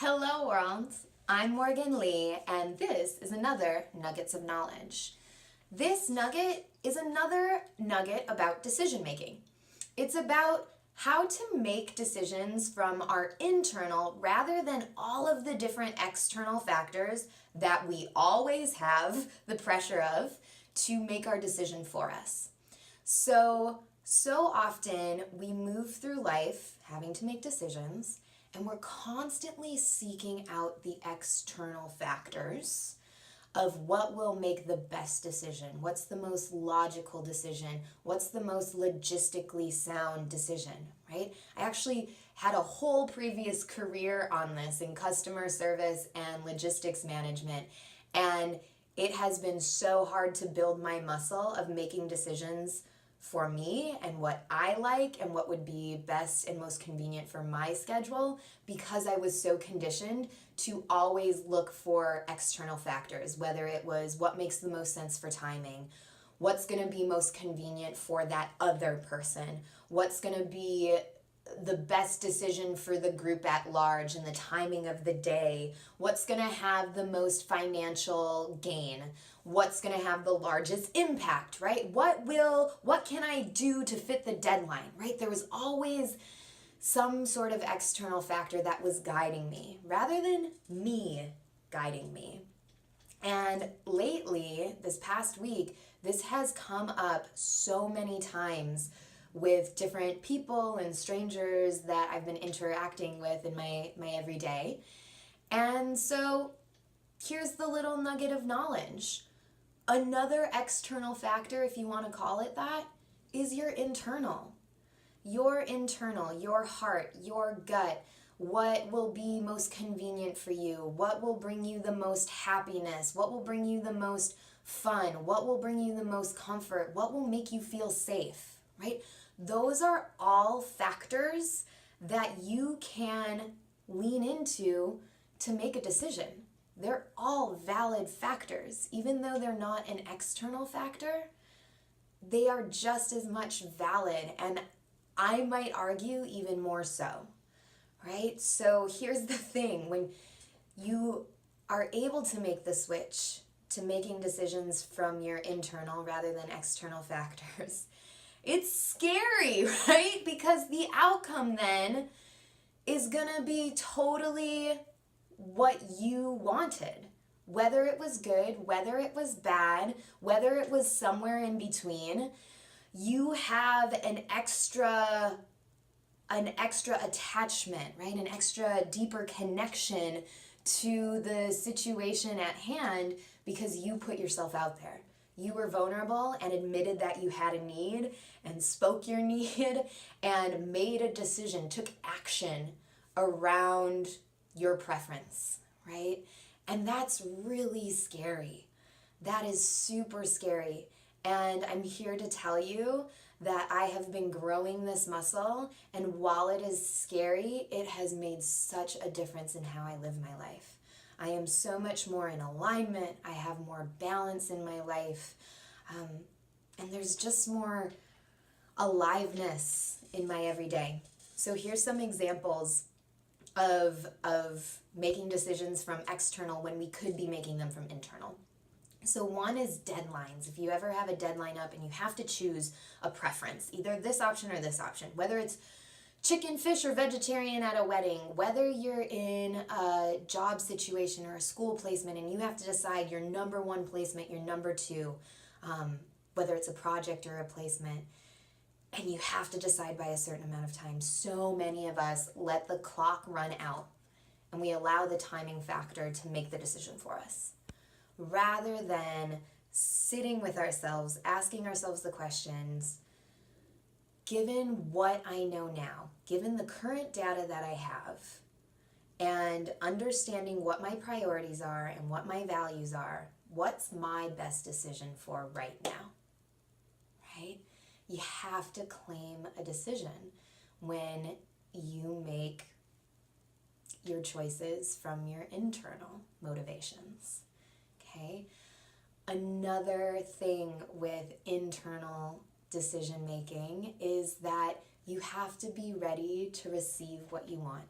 Hello world, I'm Morgan Lee and this is another Nuggets of Knowledge. This nugget is another nugget about decision making. It's about how to make decisions from our internal rather than all of the different external factors that we always have the pressure of to make our decision for us. So often we move through life having to make decisions and we're constantly seeking out the external factors of what will make the best decision, what's the most logical decision, what's the most logistically sound decision, right? I actually had a whole previous career on this in customer service and logistics management, and it has been so hard to build my muscle of making decisions for me and what I like and what would be best and most convenient for my schedule because I was so conditioned to always look for external factors, whether it was what makes the most sense for timing, what's going to be most convenient for that other person, what's going to be the best decision for the group at large and the timing of the day, what's going to have the most financial gain, what's going to have the largest impact, right? What can I do to fit the deadline, right? There was always some sort of external factor that was guiding me rather than me guiding me. And lately, this past week, this has come up so many times with different people and strangers that I've been interacting with in my everyday. And so here's the little nugget of knowledge. Another external factor, if you want to call it that, is your internal. Your internal, your heart, your gut, what will be most convenient for you, what will bring you the most happiness, what will bring you the most fun, what will bring you the most comfort, what will make you feel safe, right? Those are all factors that you can lean into to make a decision. They're all valid factors. Even though they're not an external factor, they are just as much valid, and I might argue even more so, right? So here's the thing. When you are able to make the switch to making decisions from your internal rather than external factors, it's scary, right? Because the outcome then is gonna be totally what you wanted. Whether it was good, whether it was bad, whether it was somewhere in between, you have an extra attachment, right? An extra deeper connection to the situation at hand because you put yourself out there. You were vulnerable and admitted that you had a need and spoke your need and made a decision, took action around your preference, right? And that's really scary. That is super scary. And I'm here to tell you that I have been growing this muscle, and while it is scary, it has made such a difference in how I live my life. I am so much more in alignment. I have more balance in my life. And there's just more aliveness in my everyday. So here's some examples of making decisions from external when we could be making them from internal. So one is deadlines. If you ever have a deadline up and you have to choose a preference, either this option or this option, whether it's chicken, fish, or vegetarian at a wedding, whether you're in a job situation or a school placement and you have to decide your number one placement, your number two, whether it's a project or a placement, and you have to decide by a certain amount of time. So many of us let the clock run out and we allow the timing factor to make the decision for us, rather than sitting with ourselves, asking ourselves the questions, given what I know now, given the current data that I have, and understanding what my priorities are and what my values are, what's my best decision for right now, right? You have to claim a decision when you make your choices from your internal motivations, okay? Another thing with internal decision making is that you have to be ready to receive what you want.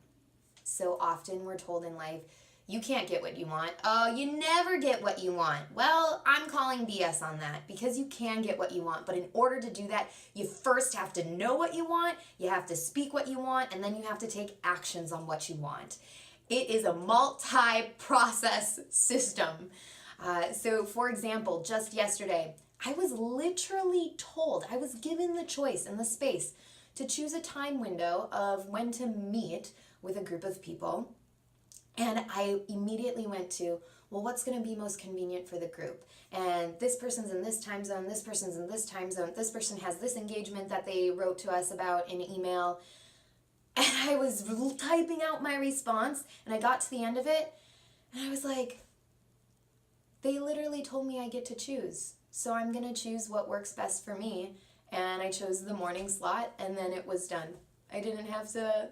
So often we're told in life, you can't get what you want. Oh, you never get what you want. Well, I'm calling BS on that, because you can get what you want. But in order to do that, you first have to know what you want, you have to speak what you want, and then you have to take actions on what you want. It is a multi-process system. So for example, just yesterday, I was literally told, I was given the choice and the space to choose a time window of when to meet with a group of people. And I immediately went to, well, what's going to be most convenient for the group? And this person's in this time zone, this person's in this time zone, this person has this engagement that they wrote to us about in email. And I was typing out my response, and I got to the end of it, and I was like, they literally told me I get to choose. So I'm going to choose what works best for me. And I chose the morning slot, and then it was done. I didn't have to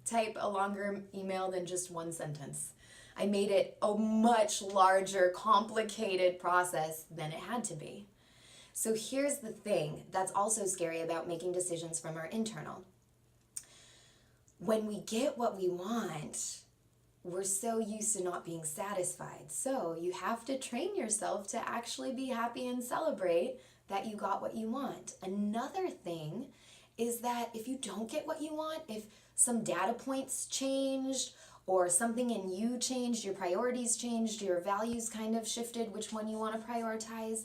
type a longer email than just one sentence. I made it a much larger, complicated process than it had to be. So here's the thing that's also scary about making decisions from our internal. When we get what we want, we're so used to not being satisfied. So you have to train yourself to actually be happy and celebrate that you got what you want. Another thing is that if you don't get what you want, if some data points changed or something in you changed, your priorities changed, your values kind of shifted, which one you want to prioritize,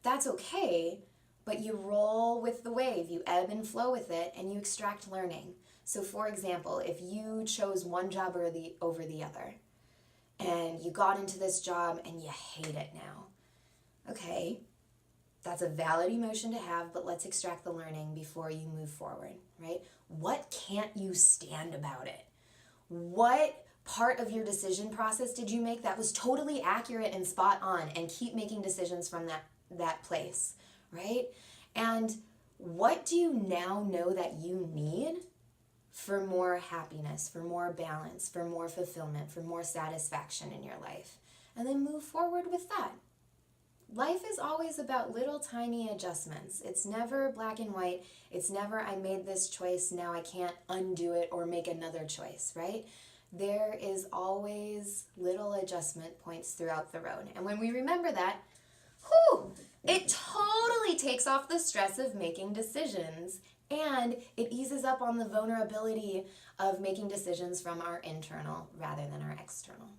that's okay, but you roll with the wave, you ebb and flow with it, and you extract learning. So for example, if you chose one job over the other, and you got into this job and you hate it now, okay, that's a valid emotion to have, but let's extract the learning before you move forward, right? What can't you stand about it? What part of your decision process did you make that was totally accurate and spot on, and keep making decisions from that place, right? And what do you now know that you need for more happiness, for more balance, for more fulfillment, for more satisfaction in your life? And then move forward with that. Life is always about little tiny adjustments. It's never black and white. It's never, I made this choice, now I can't undo it or make another choice, right? There is always little adjustment points throughout the road. And when we remember that, it totally takes off the stress of making decisions, and it eases up on the vulnerability of making decisions from our internal rather than our external.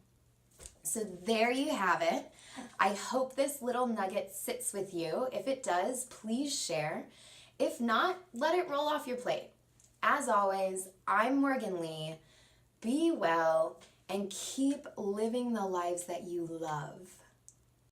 So there you have it. I hope this little nugget sits with you. If it does, please share. If not, let it roll off your plate. As always, I'm Morgan Lee. Be well and keep living the lives that you love.